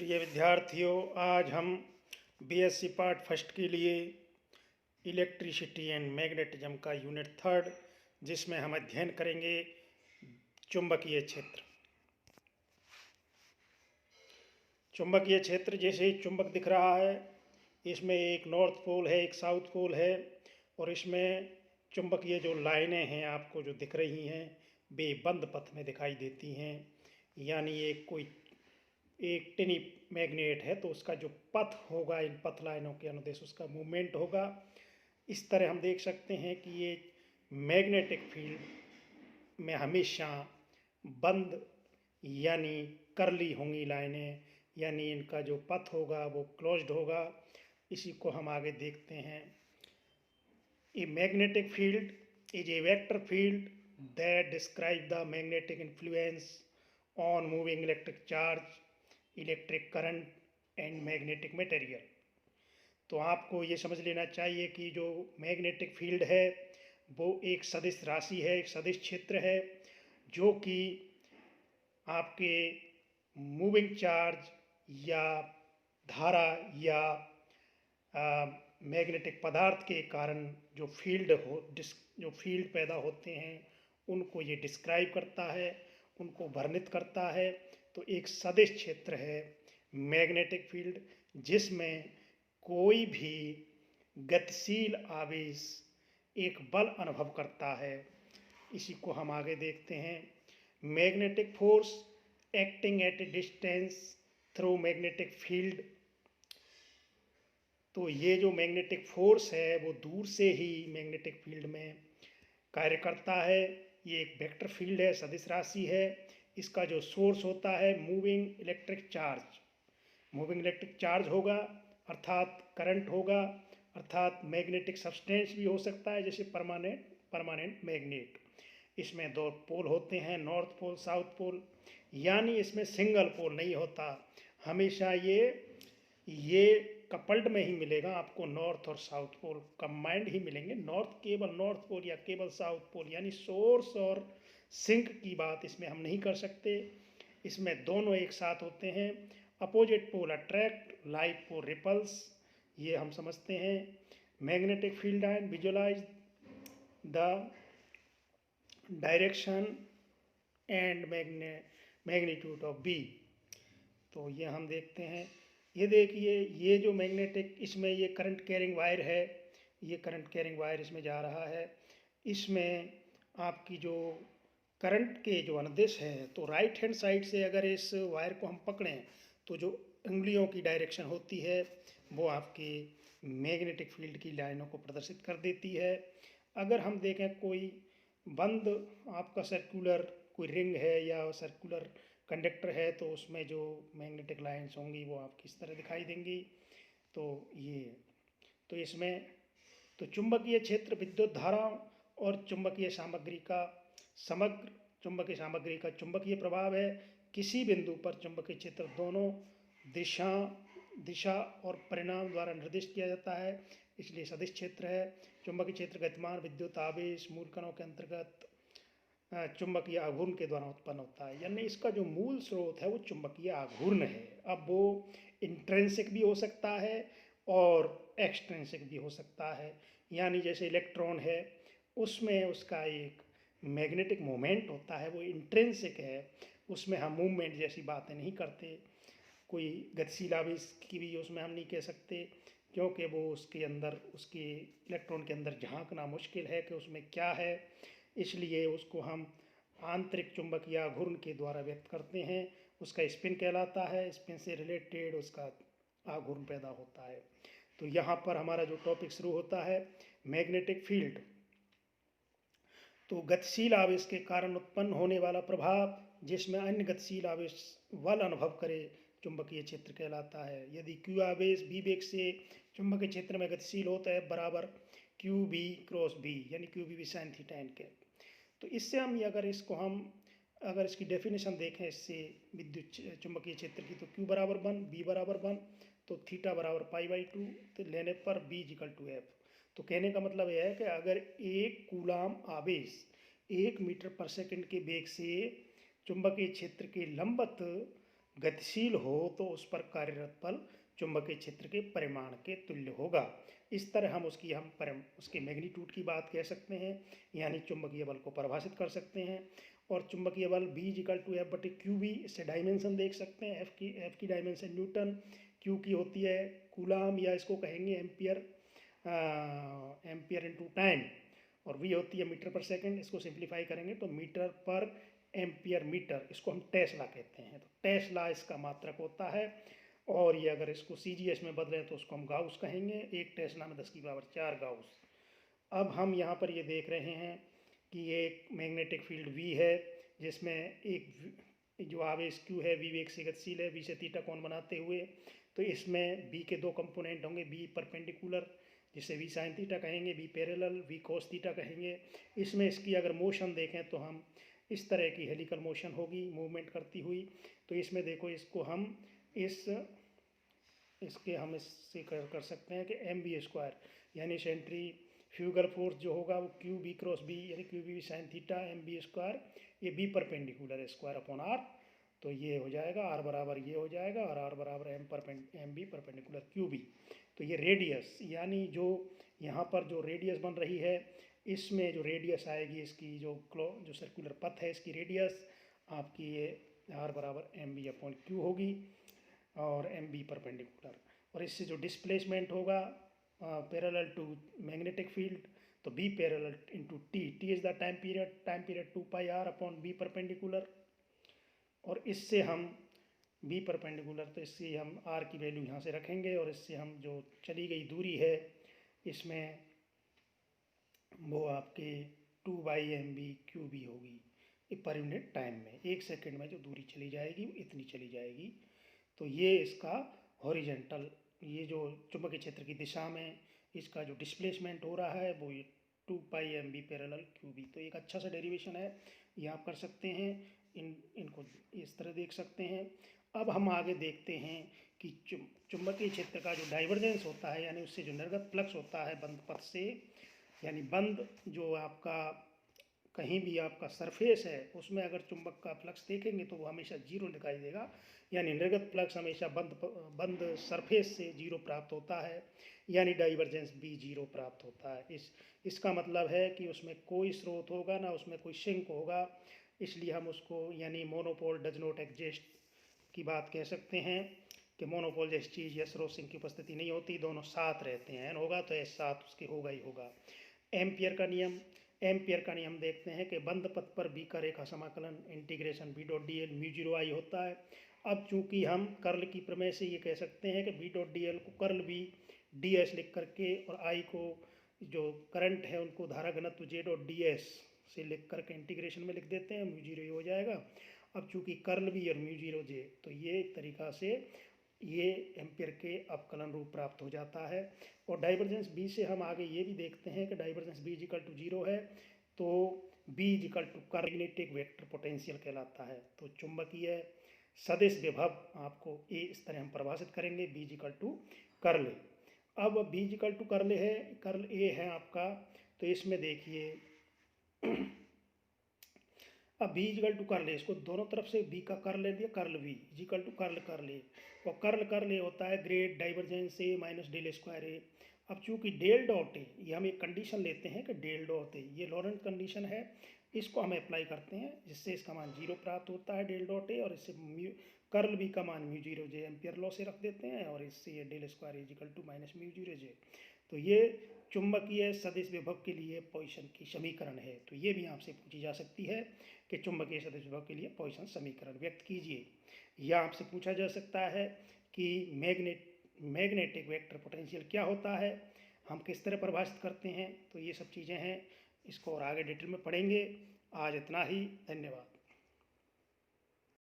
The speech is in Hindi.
प्रिय विद्यार्थियों, आज हम बीएससी पार्ट फर्स्ट के लिए इलेक्ट्रिसिटी एंड मैग्नेटिज्म का यूनिट थर्ड, जिसमें हम अध्ययन करेंगे चुंबकीय क्षेत्र। चुंबकीय क्षेत्र जैसे ही चुंबक दिख रहा है, इसमें एक नॉर्थ पोल है, एक साउथ पोल है, और इसमें चुंबकीय जो लाइनें हैं आपको जो दिख रही हैं वे बंद पथ में दिखाई देती हैं। यानी एक टिनी मैग्नेट है तो उसका जो पथ होगा, इन पथ लाइनों के अनुदेश उसका मूवमेंट होगा। इस तरह हम देख सकते हैं कि ये मैग्नेटिक फील्ड में हमेशा बंद यानी करली होंगी लाइनें, यानी इनका जो पथ होगा वो क्लोज्ड होगा। इसी को हम आगे देखते हैं। A magnetic field is a vector field that describe the magnetic influence on moving electric charge, electric current and magnetic material. तो आपको ये समझ लेना चाहिए कि जो मैग्नेटिक फील्ड है वो एक सदिश राशि है, एक सदिश क्षेत्र है, जो कि आपके मूविंग चार्ज या धारा या मैग्नेटिक पदार्थ के कारण जो फील्ड पैदा होते हैं उनको ये डिस्क्राइब करता है, उनको वर्णित करता है। तो एक सदिश क्षेत्र है मैग्नेटिक फील्ड, जिसमें कोई भी गतिशील आवेश एक बल अनुभव करता है। इसी को हम आगे देखते हैं। Magnetic force acting at A distance through magnetic field. तो ये जो मैग्नेटिक फोर्स है वो दूर से ही मैग्नेटिक फील्ड में कार्य करता है। ये एक वेक्टर फील्ड है, सदिश राशि है। इसका जो सोर्स होता है मूविंग इलेक्ट्रिक चार्ज होगा, अर्थात करंट होगा, अर्थात मैग्नेटिक सब्सटेंस भी हो सकता है, जैसे परमानेंट मैग्नेट। इसमें दो पोल होते हैं, नॉर्थ पोल, साउथ पोल। यानी इसमें सिंगल पोल नहीं होता, हमेशा ये कपल्ड में ही मिलेगा आपको। नॉर्थ और साउथ पोल कंबाइंड ही मिलेंगे। केवल नॉर्थ पोल या केवल साउथ पोल, यानी सोर्स और सिंक की बात इसमें हम नहीं कर सकते। इसमें दोनों एक साथ होते हैं। Opposite pole attract, like pole repels, ये हम समझते हैं। Magnetic field and visualise the direction and magnitude of B. तो ये हम देखते हैं। ये देखिए, ये जो मैग्नेटिक, इसमें ये करंट कैरिंग वायर है, ये करंट कैरिंग वायर इसमें जा रहा है। इसमें आपकी जो करंट के जो अनुदिश है, तो राइट हैंड साइड से अगर इस वायर को हम पकड़ें तो जो उंगलियों की डायरेक्शन होती है वो आपकी मैग्नेटिक फील्ड की लाइनों को प्रदर्शित कर देती है। अगर हम देखें कोई बंद आपका सर्कुलर कोई रिंग है या सर्कुलर कंडक्टर है, तो उसमें जो मैग्नेटिक लाइंस होंगी वो आपकी इस तरह दिखाई देंगी। तो इसमें तो चुंबकीय क्षेत्र विद्युत धाराओं और चुंबकीय सामग्री का चुंबकीय प्रभाव है। किसी बिंदु पर चुंबकीय क्षेत्र दोनों दिशा और परिणाम द्वारा निर्दिष्ट किया जाता है, इसलिए सदिश क्षेत्र है। चुंबकीय क्षेत्र गतिमान विद्युत आवेश मूल कणों के अंतर्गत चुंबकीय आघूर्ण के द्वारा उत्पन्न होता है। यानी इसका जो मूल स्रोत है वो चुंबकीय आघूर्ण है। अब वो इंट्रिंसिक भी हो सकता है और एक्सट्रिंसिक भी हो सकता है। यानी जैसे इलेक्ट्रॉन है, उसमें उसका एक मैग्नेटिक मोमेंट होता है, वो इंट्रिंसिक है, उसमें हम मूवमेंट जैसी बातें नहीं करते। कोई गतिशील आवेश की भी उसमें हम नहीं कह सकते, क्योंकि वो उसके इलेक्ट्रॉन के अंदर झांकना मुश्किल है कि उसमें क्या है। इसलिए उसको हम आंतरिक चुंबकीय आघूर्ण के द्वारा व्यक्त करते हैं। उसका स्पिन कहलाता है, स्पिन से रिलेटेड उसका आघूर्ण पैदा होता है। तो यहाँ पर हमारा जो टॉपिक शुरू होता है मैग्नेटिक फील्ड। तो गतिशील आवेश के कारण उत्पन्न होने वाला प्रभाव, जिसमें अन्य गतिशील आवेश बल अनुभव करे, चुंबकीय क्षेत्र कहलाता है। यदि क्यू आवेश बी वेग से चुंबकीय क्षेत्र में गतिशील होता है बराबर क्यू बी क्रॉस बी, यानी q B sine theta n cap. तो इससे अगर इसकी डेफिनेशन देखें इससे विद्युत चुंबकीय क्षेत्र की, तो क्यू बराबर 1, बी बराबर 1, तो थीटा बराबर π/2, तो लेने पर बी इक्वल टू एफ। तो कहने का मतलब यह है कि अगर एक कूलाम आवेश 1 मीटर पर सेकंड के वेग से चुंबकीय क्षेत्र के लंबवत गतिशील हो तो उस पर कार्यरत बल चुंबकीय क्षेत्र के परिमाण के तुल्य होगा। इस तरह हम उसके मैग्नीट्यूड की बात कह सकते हैं, यानी चुंबकीय बल को परिभाषित कर सकते हैं। और चुंबकीय बल B = F/Q B, इससे डायमेंशन देख सकते हैं। F की डायमेंशन न्यूटन, Q की होती है कूलाम, या इसको कहेंगे एम्पियर इंटू टाइम, और V होती है मीटर पर सेकंड। इसको सिंप्लीफाई करेंगे तो मीटर पर एम्पियर मीटर, इसको हम टेस्ला कहते हैं। तो टेस्ला इसका मात्रक होता है। और ये अगर इसको CGS में बदलें तो उसको हम गाउस कहेंगे। एक टेस्ला में 10⁴ गाउस। अब हम यहाँ पर ये देख रहे हैं कि ये एक मैग्नेटिक फील्ड V है, जिसमें एक जो आवेश Q है V वेग से गतिशील है, V से थीटा कोण बनाते हुए। तो इसमें B के दो कंपोनेंट होंगे, B परपेंडिकुलर जिसे V sin थीटा कहेंगे, B parallel V cos theta कहेंगे। इसमें इसकी अगर मोशन देखें तो हम इस तरह की हेलिकल मोशन होगी मूवमेंट करती हुई। तो इसमें देखो, इसको हम इससे कर सकते हैं कि mv² यानी सेंट्रीफ्यूगल फोर्स जो होगा वो QB × B यानी QB sin थीटा mv², ये B परपेंडिकुलर स्क्वायर/r। तो ये हो जाएगा r बराबर ये हो जाएगा, और r बराबर mb परपेंडिकुलर QB। तो ये रेडियस, यानी जो यहाँ पर जो रेडियस बन रही है, इसमें जो रेडियस आएगी इसकी जो सर्कुलर पथ है, इसकी रेडियस आपकी ये r बराबर mv/q होगी, और mb परपेंडिकुलर। और इससे जो डिस्प्लेसमेंट होगा पैरेलल टू मैग्नेटिक फील्ड, तो B parallel into T is the time period 2πr/B perpendicular. और इससे हम B परपेंडिकुलर, तो इससे हम R की वैल्यू यहाँ से रखेंगे, और इससे हम जो चली गई दूरी है इसमें वो आपके 2/mv/QB होगी पर यूनिट टाइम में। 1 सेकंड में जो दूरी चली जाएगी इतनी चली जाएगी। तो ये इसका हॉरिजेंटल, ये जो चुंबकीय क्षेत्र की दिशा में इसका जो डिस्प्लेसमेंट हो रहा है वो ये 2πmv पैरेलल QB। तो एक अच्छा सा डेरिवेशन है, ये आप कर सकते हैं। इनको इस तरह देख सकते हैं। अब हम आगे देखते हैं कि चुंबकीय क्षेत्र का जो डाइवर्जेंस होता है, यानी उससे जो निर्गत फ्लक्स होता है बंद पथ से, यानी बंद जो आपका कहीं भी आपका सरफेस है उसमें अगर चुंबक का फ्लक्स देखेंगे तो वो हमेशा 0 दिखाई देगा, यानी निर्गत फ्लक्स हमेशा बंद सरफेस से 0 प्राप्त होता है, यानी डाइवर्जेंस भी 0 प्राप्त होता है। इसका मतलब है कि उसमें कोई स्रोत होगा ना उसमें कोई सिंक होगा, इसलिए हम उसको यानी मोनोपोल डज नॉट एग्जिस्ट की बात कह सकते हैं कि मोनोपोल जैसी चीज़ या स्रोत सिंक की उपस्थिति नहीं होती, दोनों साथ रहते हैं। होगा तो ऐसा साथ उसके होगा ही होगा। एम्पियर का नियम देखते हैं कि बंद पथ पर B का रेखा समाकलन इंटीग्रेशन B.dl μ0I होता है। अब चूंकि हम कर्ल की प्रमेय से ये कह सकते हैं कि B.dl को कर्ल B ds लिख करके, और I को जो करंट है उनको धारा घनत्व J.ds से लिख करके इंटीग्रेशन में लिख देते हैं, μ0 हो जाएगा। अब चूंकि कर्ल B और μ0J, तो ये एक तरीका से ये एम्पियर के अवकलन रूप प्राप्त हो जाता है। और डाइवर्जेंस B से हम आगे ये भी देखते हैं कि डाइवर्जेंस B = 0 है, तो B = मैग्नेटिक वेक्टर पोटेंशियल कहलाता है। तो चुंबकीय सदिश विभव आपको इस तरह हम परिभाषित करेंगे, B = कर्ल A। अब B = कर्ल है, कर्ल A है आपका। तो इसमें देखिए अब B = कर्ल A, इसको दोनों तरफ से B का कर्ल ले दिया, कर्ल B = कर्ल A, और कर्ल A होता है ग्रेड डाइवर्जेंस A - del²A। अब चूंकि डेल डॉट ए, ये हम एक कंडीशन लेते हैं कि डेल डॉट ए ये लॉरेंट कंडीशन है, इसको हम अप्लाई करते हैं, जिससे इसका मान 0 प्राप्त होता है डेल डॉट ए, और इससे कर्ल B का मान μ0J एम्पियर लॉ से रख देते हैं, और इससे ये del² A - μ0J। तो ये चुंबकीय सदिश विभव के लिए पॉइसन की समीकरण है। तो ये भी आपसे पूछी जा सकती है कि चुंबकीय सदिश विभव के लिए पॉइसन समीकरण व्यक्त कीजिए। या आपसे पूछा जा सकता है कि मैग्नेटिक वेक्टर पोटेंशियल क्या होता है, हम किस तरह परिभाषित करते हैं। तो ये सब चीज़ें हैं, इसको और आगे डिटेल में पढ़ेंगे। आज इतना ही, धन्यवाद।